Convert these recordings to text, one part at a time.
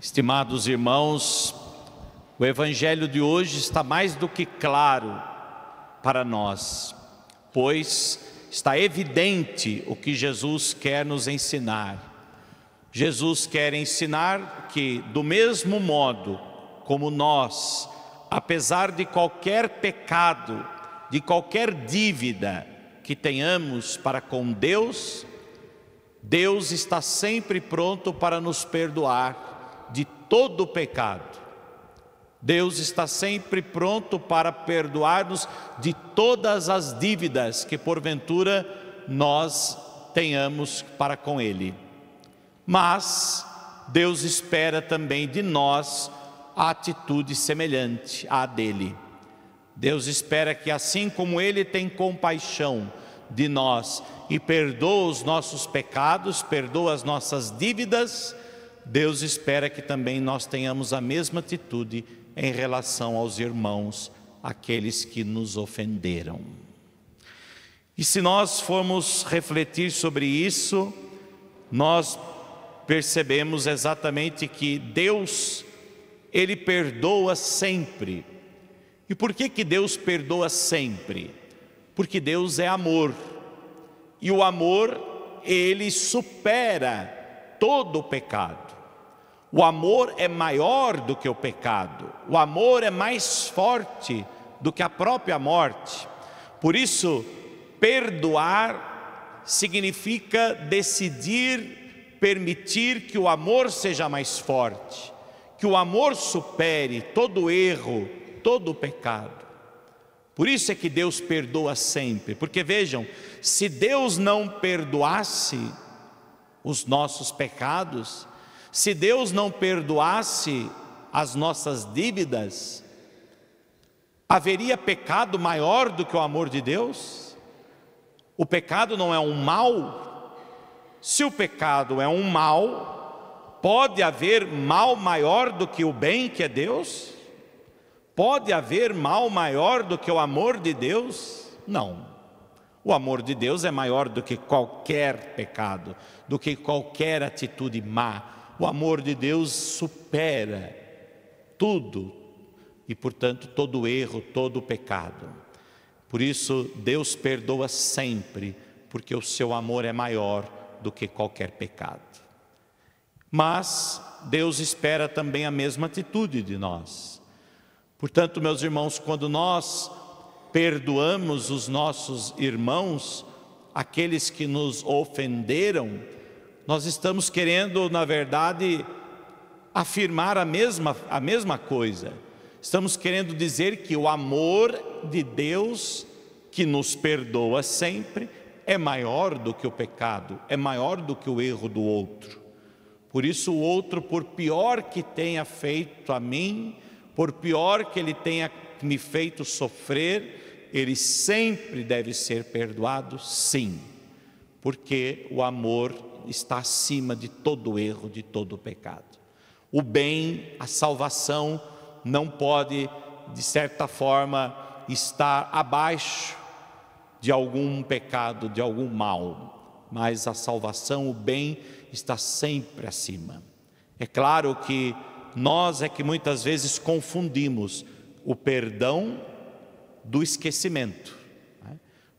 Estimados irmãos, o Evangelho de hoje está mais do que claro para nós, pois está evidente o que Jesus quer nos ensinar. Jesus quer ensinar que, do mesmo modo como nós, apesar de qualquer pecado, de qualquer dívida que tenhamos para com Deus, Deus está sempre pronto para nos perdoar de todo o pecado. Deus está sempre pronto para perdoar-nos de todas as dívidas que porventura nós tenhamos para com Ele. Mas Deus espera também de nós a atitude semelhante à dele. Deus espera que, assim como Ele tem compaixão de nós e perdoa os nossos pecados, perdoa as nossas dívidas, Deus espera que também nós tenhamos a mesma atitude em relação aos irmãos, aqueles que nos ofenderam. E se nós formos refletir sobre isso, nós percebemos exatamente que Deus, Ele perdoa sempre. E por que Deus perdoa sempre? Porque Deus é amor. E o amor, Ele supera todo o pecado. O amor é maior do que o pecado. O amor é mais forte do que a própria morte. Por isso, perdoar significa decidir permitir que o amor seja mais forte, que o amor supere todo erro, todo o pecado. Por isso é que Deus perdoa sempre, porque vejam, se Deus não perdoasse os nossos pecados, se Deus não perdoasse as nossas dívidas, haveria pecado maior do que o amor de Deus? O pecado não é um mal? Se o pecado é um mal, pode haver mal maior do que o bem que é Deus? Pode haver mal maior do que o amor de Deus? Não. O amor de Deus é maior do que qualquer pecado, do que qualquer atitude má. O amor de Deus supera tudo e, portanto, todo erro, todo pecado. Por isso, Deus perdoa sempre, porque o seu amor é maior do que qualquer pecado. Mas Deus espera também a mesma atitude de nós. Portanto, meus irmãos, quando nós perdoamos os nossos irmãos, aqueles que nos ofenderam, nós estamos querendo, na verdade, afirmar a mesma coisa. Estamos querendo dizer que o amor de Deus, que nos perdoa sempre, é maior do que o pecado, é maior do que o erro do outro. Por isso o outro, por pior que tenha feito a mim, por pior que ele tenha me feito sofrer, ele sempre deve ser perdoado, sim, porque o amor está acima de todo erro, de todo pecado. O bem, a salvação, não pode, de certa forma, estar abaixo de algum pecado, de algum mal, mas a salvação, o bem, está sempre acima. É claro que nós é que muitas vezes confundimos o perdão do esquecimento.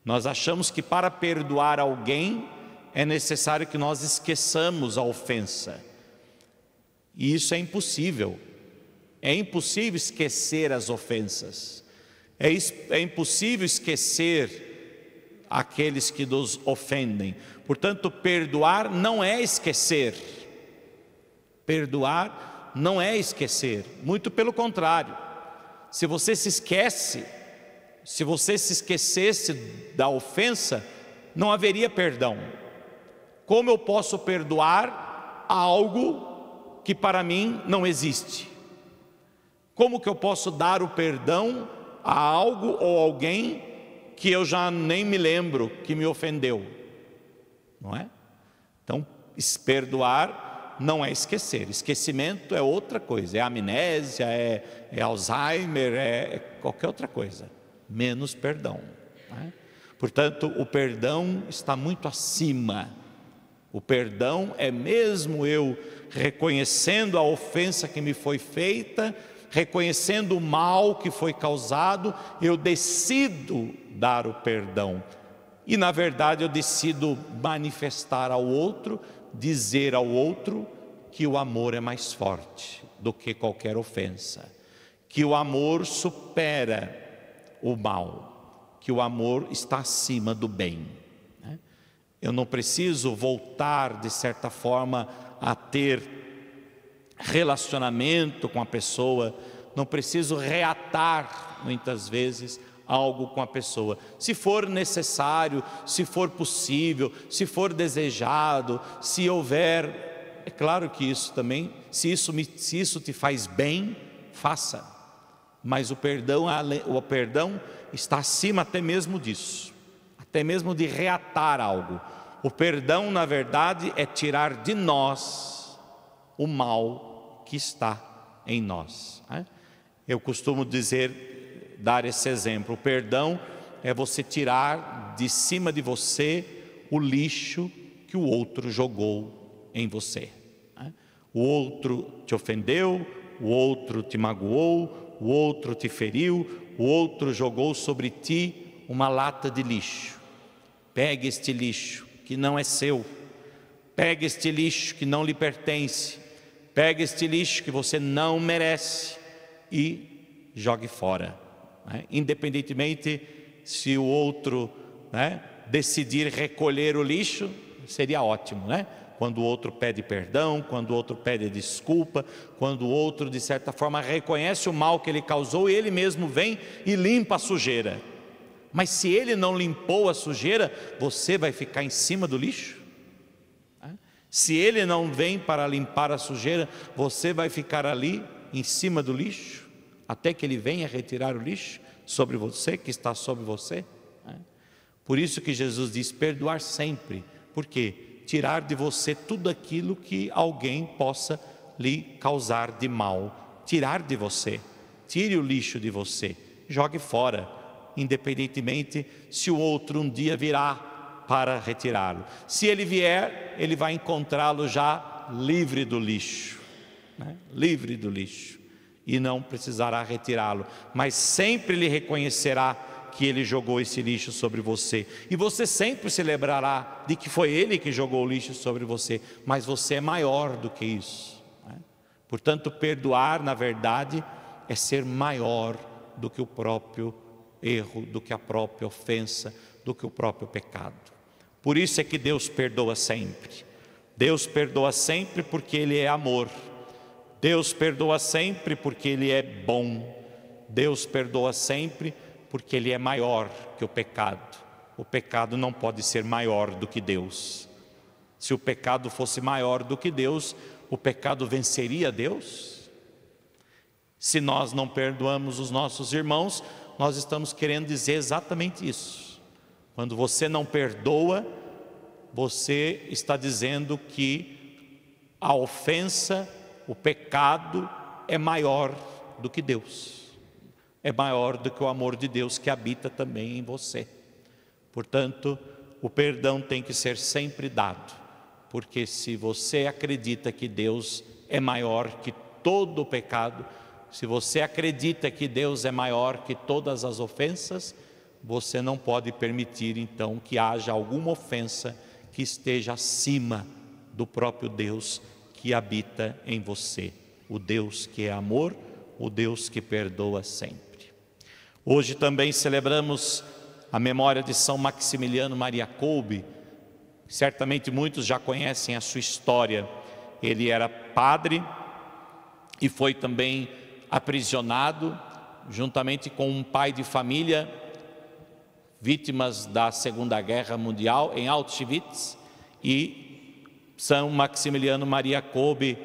Nós achamos que para perdoar alguém é necessário que nós esqueçamos a ofensa. E isso é impossível. É impossível esquecer as ofensas. É impossível esquecer aqueles que nos ofendem. Portanto, perdoar não é esquecer. Perdoar não é esquecer. Muito pelo contrário. Se você se esquece, se você se esquecesse da ofensa, não haveria perdão. Como eu posso perdoar algo que para mim não existe? Como que eu posso dar o perdão a algo ou alguém que eu já nem me lembro que me ofendeu? Não é? Então, perdoar não é esquecer. Esquecimento é outra coisa, é amnésia, é Alzheimer, é qualquer outra coisa, menos perdão. Não é? Portanto, o perdão está muito acima. O perdão é mesmo eu reconhecendo a ofensa que me foi feita, reconhecendo o mal que foi causado, eu decido dar o perdão. E na verdade eu decido manifestar ao outro, dizer ao outro que o amor é mais forte do que qualquer ofensa, que o amor supera o mal, que o amor está acima do bem. Eu não preciso voltar de certa forma a ter relacionamento com a pessoa, não preciso reatar muitas vezes algo com a pessoa. Se for necessário, se for possível, se for desejado, se houver, é claro que isso também, se isso te faz bem, faça. Mas o perdão está acima até mesmo disso, até mesmo de reatar algo. O perdão, na verdade, é tirar de nós o mal que está em nós. Eu costumo dar esse exemplo. O perdão é você tirar de cima de você o lixo que o outro jogou em você. O outro te ofendeu, o outro te magoou, o outro te feriu, o outro jogou sobre ti uma lata de lixo. Pegue este lixo que não é seu, pegue este lixo que não lhe pertence, pegue este lixo que você não merece e jogue fora. Independentemente se o outro decidir recolher o lixo, seria ótimo, quando o outro pede perdão, quando o outro pede desculpa, quando o outro de certa forma reconhece o mal que ele causou e ele mesmo vem e limpa a sujeira. Mas se ele não limpou a sujeira, você vai ficar em cima do lixo? Se ele não vem para limpar a sujeira, você vai ficar ali em cima do lixo, até que ele venha retirar o lixo sobre você, que está sobre você? Por isso que Jesus diz, perdoar sempre. Por quê? Tirar de você tudo aquilo que alguém possa lhe causar de mal. Tirar de você, tire o lixo de você, jogue fora, independentemente se o outro um dia virá para retirá-lo. Se ele vier, ele vai encontrá-lo já livre do lixo, livre do lixo, e não precisará retirá-lo, mas sempre lhe reconhecerá que ele jogou esse lixo sobre você, e você sempre se lembrará de que foi ele que jogou o lixo sobre você, mas você é maior do que isso. Portanto, perdoar na verdade é ser maior do que o próprio erro, do que a própria ofensa, do que o próprio pecado. Por isso é que Deus perdoa sempre. Deus perdoa sempre porque Ele é amor. Deus perdoa sempre porque Ele é bom. Deus perdoa sempre porque Ele é maior que o pecado. O pecado não pode ser maior do que Deus. Se o pecado fosse maior do que Deus, o pecado venceria Deus? Se nós não perdoamos os nossos irmãos, nós estamos querendo dizer exatamente isso. Quando você não perdoa, você está dizendo que a ofensa, o pecado é maior do que Deus, é maior do que o amor de Deus que habita também em você. Portanto, o perdão tem que ser sempre dado, porque se você acredita que Deus é maior que todo o pecado, se você acredita que Deus é maior que todas as ofensas, você não pode permitir então que haja alguma ofensa que esteja acima do próprio Deus que habita em você, o Deus que é amor, o Deus que perdoa sempre. Hoje também celebramos a memória de São Maximiliano Maria Kolbe. Certamente muitos já conhecem a sua história. Ele era padre e foi também aprisionado, juntamente com um pai de família, vítimas da Segunda Guerra Mundial, em Auschwitz. E São Maximiliano Maria Kolbe,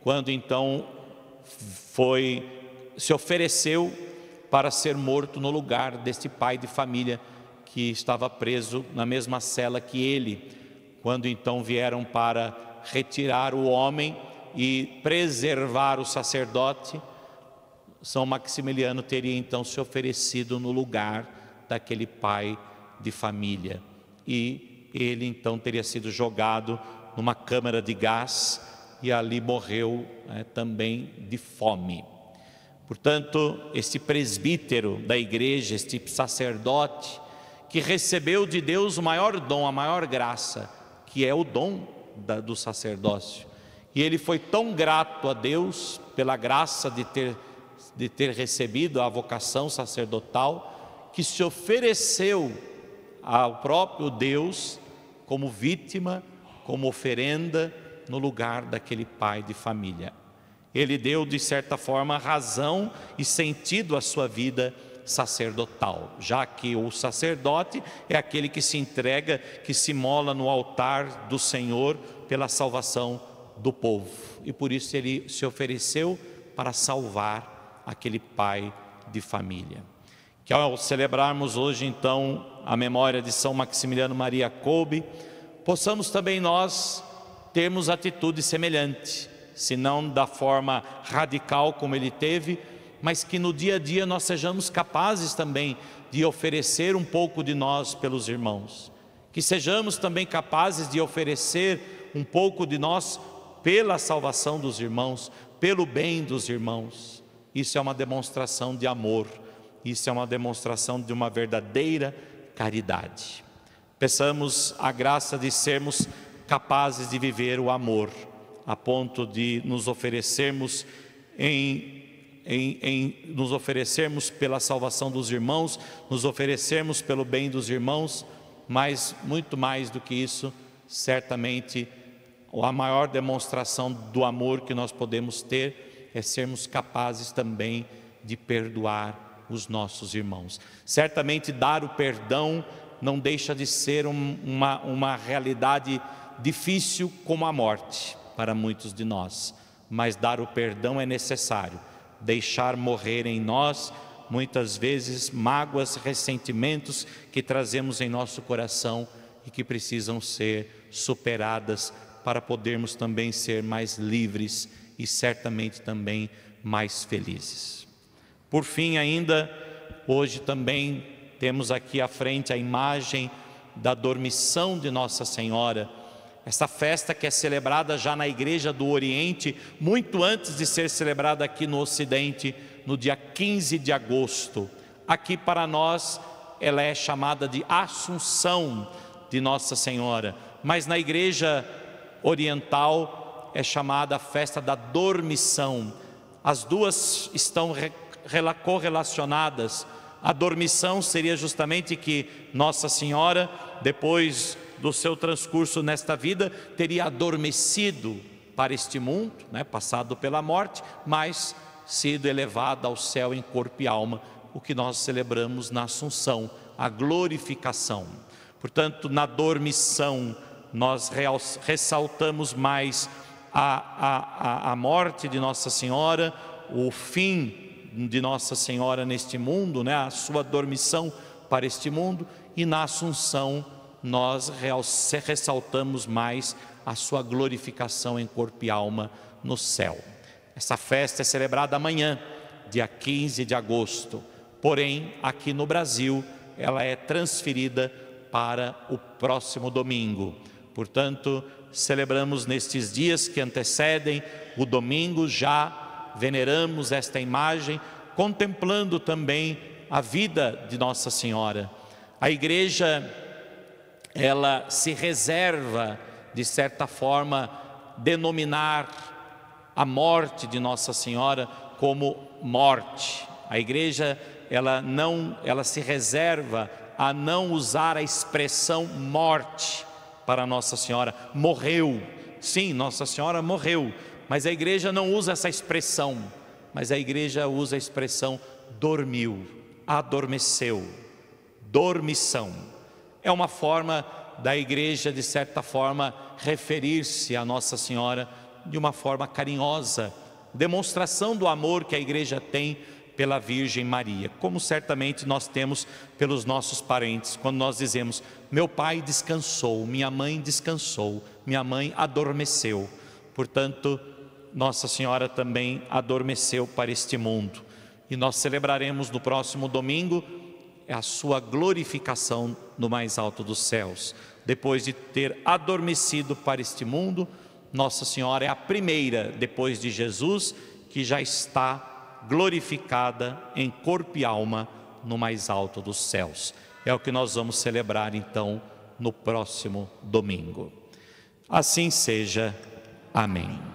quando então se ofereceu para ser morto no lugar deste pai de família que estava preso na mesma cela que ele, quando então vieram para retirar o homem e preservar o sacerdote. São Maximiliano teria então se oferecido no lugar daquele pai de família, e ele então teria sido jogado numa câmara de gás e ali morreu também de fome. Portanto, este presbítero da igreja, este sacerdote, que recebeu de Deus o maior dom, a maior graça, que é o dom do sacerdócio. E ele foi tão grato a Deus pela graça de ter recebido a vocação sacerdotal, que se ofereceu ao próprio Deus como vítima, como oferenda, no lugar daquele pai de família. Ele deu, de certa forma, razão e sentido à sua vida sacerdotal, já que o sacerdote é aquele que se entrega, que se mola no altar do Senhor pela salvação do povo. E por isso ele se ofereceu para salvar aquele pai de família. Que ao celebrarmos hoje então a memória de São Maximiliano Maria Kolbe, possamos também nós termos atitude semelhante, se não da forma radical como ele teve, mas que no dia a dia nós sejamos capazes também de oferecer um pouco de nós pelos irmãos, que sejamos também capazes de oferecer um pouco de nós pela salvação dos irmãos, pelo bem dos irmãos. Isso é uma demonstração de amor, isso é uma demonstração de uma verdadeira caridade. Peçamos a graça de sermos capazes de viver o amor, a ponto de nos oferecermos nos oferecermos pela salvação dos irmãos, nos oferecermos pelo bem dos irmãos, mas muito mais do que isso, certamente a maior demonstração do amor que nós podemos ter é sermos capazes também de perdoar os nossos irmãos. Certamente dar o perdão não deixa de ser uma realidade difícil como a morte para muitos de nós, mas dar o perdão é necessário, deixar morrer em nós muitas vezes mágoas, ressentimentos que trazemos em nosso coração e que precisam ser superadas para podermos também ser mais livres e certamente também mais felizes. Por fim ainda, hoje também temos aqui à frente a imagem da dormição de Nossa Senhora, essa festa que é celebrada já na Igreja do Oriente, muito antes de ser celebrada aqui no Ocidente, no dia 15 de agosto. Aqui para nós ela é chamada de Assunção de Nossa Senhora, mas na Igreja Oriental é chamada a festa da Dormição. As duas estão correlacionadas. A dormição seria justamente que Nossa Senhora, depois do seu transcurso nesta vida, teria adormecido para este mundo, passado pela morte, mas sido elevada ao céu em corpo e alma, o que nós celebramos na Assunção, a glorificação. Portanto, na dormição nós ressaltamos mais a morte de Nossa Senhora, o fim de Nossa Senhora neste mundo, a sua dormição para este mundo, e na Assunção nós ressaltamos mais a sua glorificação em corpo e alma no céu. Essa festa é celebrada amanhã, dia 15 de agosto, porém aqui no Brasil ela é transferida para o próximo domingo. Portanto, celebramos nestes dias que antecedem o domingo, já veneramos esta imagem, contemplando também a vida de Nossa Senhora. A igreja, ela se reserva, de certa forma, denominar a morte de Nossa Senhora como morte. A igreja, ela se reserva a não usar a expressão morte para Nossa Senhora. Morreu, sim, Nossa Senhora morreu, mas a igreja não usa essa expressão, mas a igreja usa a expressão dormiu, adormeceu, dormição. É uma forma da igreja, de certa forma, referir-se a Nossa Senhora de uma forma carinhosa, demonstração do amor que a igreja tem pela Virgem Maria, como certamente nós temos pelos nossos parentes, quando nós dizemos: meu pai descansou, minha mãe descansou, minha mãe adormeceu. Portanto, Nossa Senhora também adormeceu para este mundo, e nós celebraremos no próximo domingo a sua glorificação no mais alto dos céus. depois de ter adormecido para este mundo, Nossa Senhora é a primeira, depois de Jesus, que já está glorificada em corpo e alma no mais alto dos céus. É o que nós vamos celebrar então no próximo domingo. Assim seja. Amém.